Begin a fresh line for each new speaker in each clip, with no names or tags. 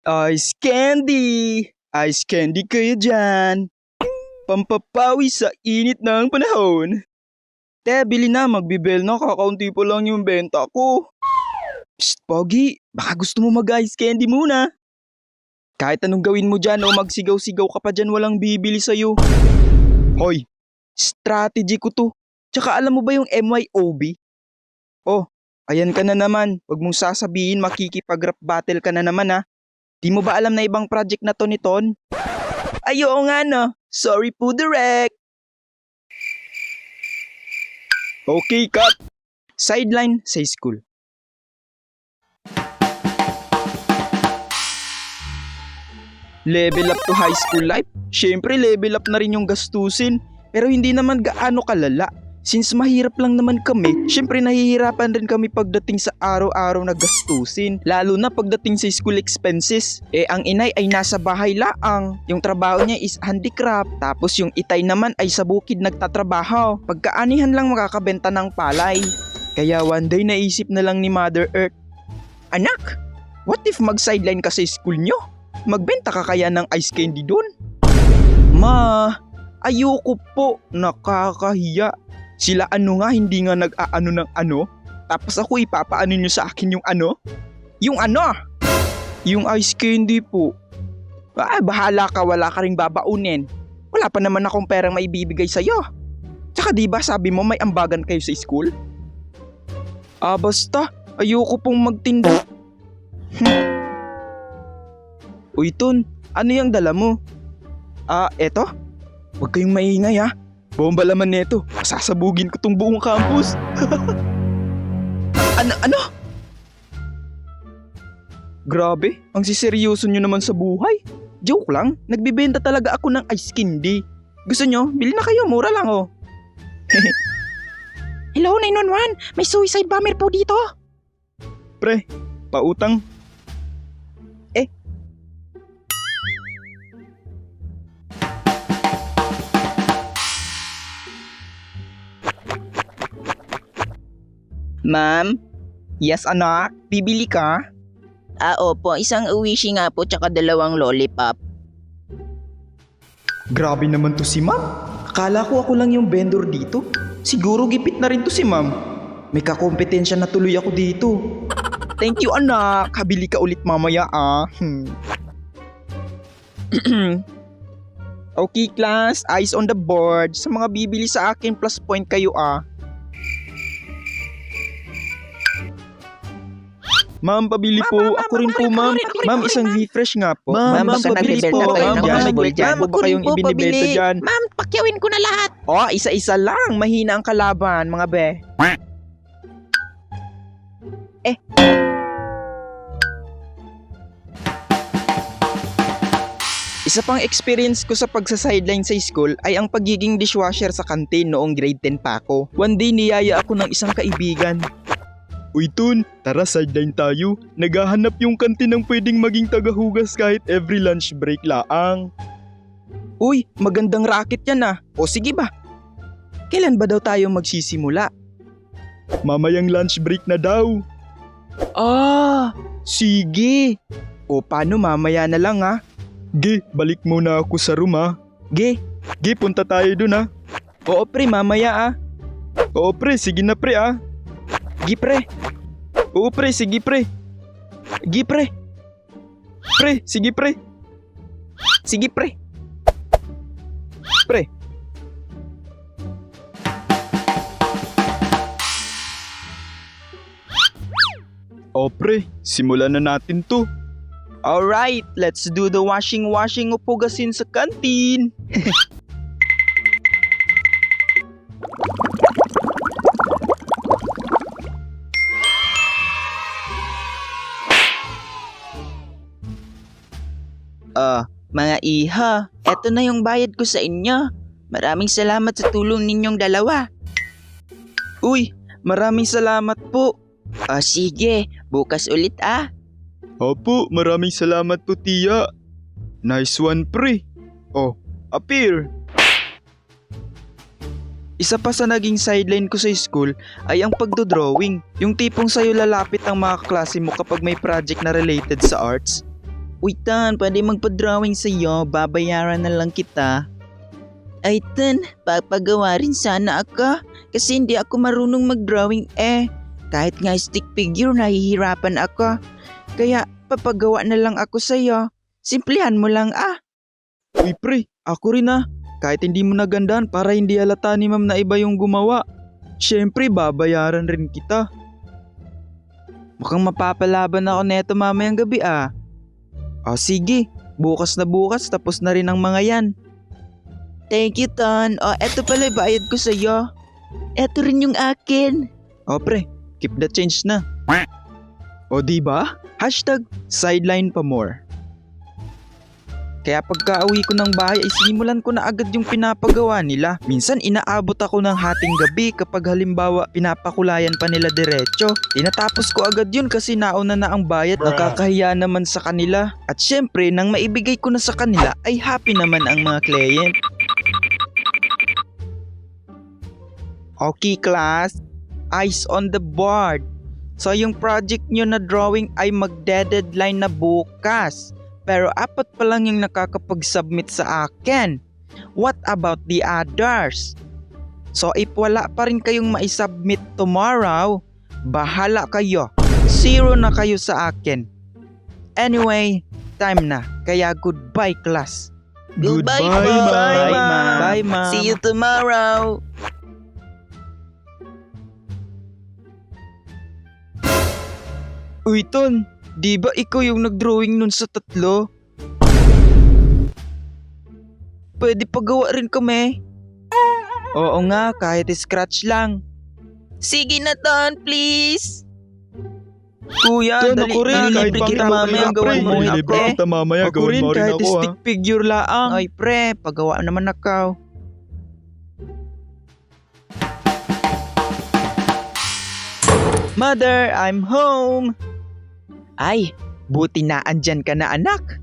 Ice candy! Ice candy kayo dyan! Pampapawi sa init ng panahon. Te, bili na, magbibel na, kakaunti pa lang yung benta ko. Psst, Pogi, baka gusto mo mag-ice candy muna. Kahit anong gawin mo dyan o magsigaw-sigaw ka pa dyan, walang bibili sa'yo. Hoy, strategy ko to. Tsaka alam mo ba yung MYOB? Oh, ayan ka na naman. Huwag mong sasabihin makikipag-rap battle ka na naman ha. Di mo ba alam na ibang project na to ni Ton? Ay, oo nga no. Sorry po, direct. Okay, cut. Sideline sa school. Level up to high school life? Syempre level up na rin yung gastusin. Pero hindi naman gaano kalala. Since mahirap lang naman kami, syempre nahihirapan rin kami pagdating sa araw-araw na gastusin. Lalo na pagdating sa school expenses. Ang inay ay nasa bahay laang. Yung trabaho niya is handicraft. Tapos yung itay naman ay sa bukid nagtatrabaho. Pagkaanihan lang makakabenta ng palay. Kaya one day naisip na lang ni Mother Earth, Anak, what if mag-sideline ka sa school nyo? Magbenta ka kaya ng ice candy doon? Ma, ayoko po. Nakakahiya. Sila nga hindi nga nag-aano ng ano. Tapos ako ipapaano nyo sa akin yung ano? Yung ano? Yung ice candy po. Bahala ka, wala ka ring babaunin. Wala pa naman akong perang maibibigay sa'yo. Tsaka diba sabi mo may ambagan kayo sa school? Basta. Ayoko pong magtinda. Uy, Ton, ano yung dala mo? Eto? Huwag kayong maingay ha. Bomba laman neto. Sasabugin ko tong buong campus. Ano? Grabe, ang siseryoso nyo naman sa buhay. Joke lang, nagbibenta talaga ako ng ice candy. Gusto nyo? Bili na kayo, mura lang oh. Hello, 911. May suicide bomber po dito. Pre, pautang. Ma'am? Yes, anak? Bibili ka?
Opo. Isang uwishi nga po tsaka 2 lollipop.
Grabe naman to si ma'am. Akala ko ako lang yung vendor dito. Siguro gipit na rin to si ma'am. May kakompetensya na tuloy ako dito. Thank you, anak. Habili ka ulit mamaya Okay, class. Eyes on the board. Sa mga bibili sa akin, plus point kayo Ma'am, pabili po. Ako rin po, ma'am. Ma'am, isang refresh nga po.
Ma'am, basta
pabili
nagbibenta
po.
tayo ng
Ma'am,
mga
may
dyan.
po ba kayong ibinibenta dyan?
Ma'am, pakyawin ko na lahat.
Isa-isa lang. Mahina ang kalaban, mga be. Isa pang experience ko sa pagsa-sideline sa school ay ang pagiging dishwasher sa kantin noong grade 10 pa ako. One day niyaya ako ng isang kaibigan. Uy Tun, tara sideline tayo. Naghahanap yung kantin ng pwedeng maging tagahugas kahit every lunch break laang. Uy, magandang racket yan O sige ba? Kailan ba daw tayo magsisimula? Mamayang lunch break na daw. Sige. O paano mamaya na lang Ge, balik muna ako sa room Ge, punta tayo dun Oo pre, mamaya Oo pre, sige na pre Gi pre. Oo pre, sige pre. Gi pre. Pre, sige pre. Sige pre. Pre. O pre, simulan na natin to. Alright, let's do the washing of hugasin sa kantin.
Mga iha, eto na yung bayad ko sa inyo. Maraming salamat sa tulong ninyong dalawa.
Uy, maraming salamat po.
Sige, bukas ulit
Opo, maraming salamat po tiya. Nice one pre. Appear. Isa pa sa naging sideline ko sa school ay ang pagdodrawing. Yung tipong sa'yo lalapit ang mga klase mo kapag may project na related sa arts.
Uy, Tan, pwede magpa-drawing sa'yo. Babayaran na lang kita. Ay, Tan, papagawa rin sana ako. Kasi hindi ako marunong mag-drawing eh. Kahit nga stick figure, nahihirapan ako. Kaya papagawa na lang ako sa'yo. Simplihan mo lang ah.
Uy pre, ako rin ah. Kahit hindi mo nagandahan para hindi halata ni ma'am na iba yung gumawa. Siyempre, babayaran rin kita. Mukhang mapapalaban ako neto mamayang gabi ah. O sige, bukas na bukas tapos na rin ang mga yan.
Thank you, Tan. O, eto pala bayad ko sa'yo. Eto rin yung akin.
O pre, keep the change na. O diba? Hashtag sideline pa more. Kaya pagka uwi ko ng bahay ay simulan ko na agad yung pinapagawa nila. Minsan inaabot ako ng hating gabi kapag halimbawa pinapakulayan pa nila diretso. Tinatapos ko agad yun kasi nauna na ang bayad. Nakakahiya naman sa kanila. At syempre nang maibigay ko na sa kanila ay happy naman ang mga client. Okay class, eyes on the board. So yung project nyo na drawing ay magde-deadline na bukas. Pero 4 pa lang yung nakakapag-submit sa akin. What about the others? So if wala pa rin kayong maisubmit tomorrow, bahala kayo. 0 na kayo sa akin. Anyway, time na. Kaya goodbye class.
Goodbye,
ma'am.
ma'am.
Bye, ma'am.
See you tomorrow.
Uy Ton, di ba ikaw yung nag-drawing nun sa 3? Pwede pagawa rin kami. Oo nga, kahit scratch lang.
Sige na, Tan, please.
Kuya,
Ton,
dali
ako rin,
na,
kahit
libre kita
pang-
mamaya,
pre,
gawan mo rin
libre
ako.
kita mamaya,
Ako
gawan
rin,
mo rin
kahit
ako
stick figure laang. Ay pre, pagawa naman ako. Mother, I'm home. Ay, buti na andyan ka na anak.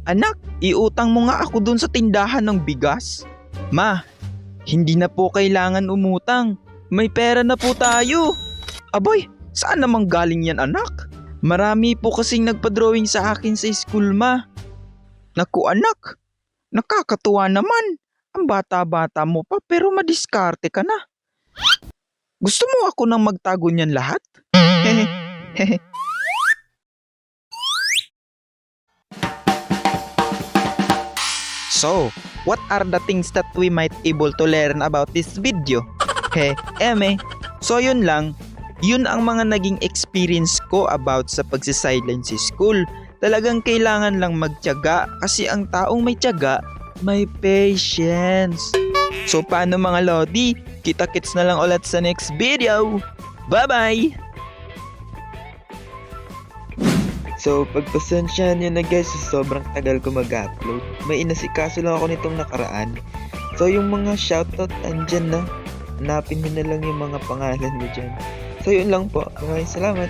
Anak, iutang mo nga ako dun sa tindahan ng bigas. Ma, hindi na po kailangan umutang. May pera na po tayo. Aboy, saan namang galing yan anak? Marami po kasing nagpa-drawing sa akin sa school ma. Naku anak, nakakatuwa naman. Ang bata-bata mo pa pero madiskarte ka na. Gusto mo ako nang magtago niyan lahat? So, what are the things that we might able to learn about this video? Eme, so yun lang. Yun ang mga naging experience ko about sa pagsi-sideline sa school. Talagang kailangan lang magtiyaga kasi ang taong may tiyaga, may patience. So paano mga Lodi? Kita-kits na lang ulit sa next video. Bye-bye!
So, pagpasensyahan nyo na guys, sobrang tagal ko mag-upload. May inasikaso lang ako nitong nakaraan. So, yung mga shoutout andyan na. Hanapin nyo na lang yung mga pangalan nyo dyan. So, yun lang po. Maraming salamat.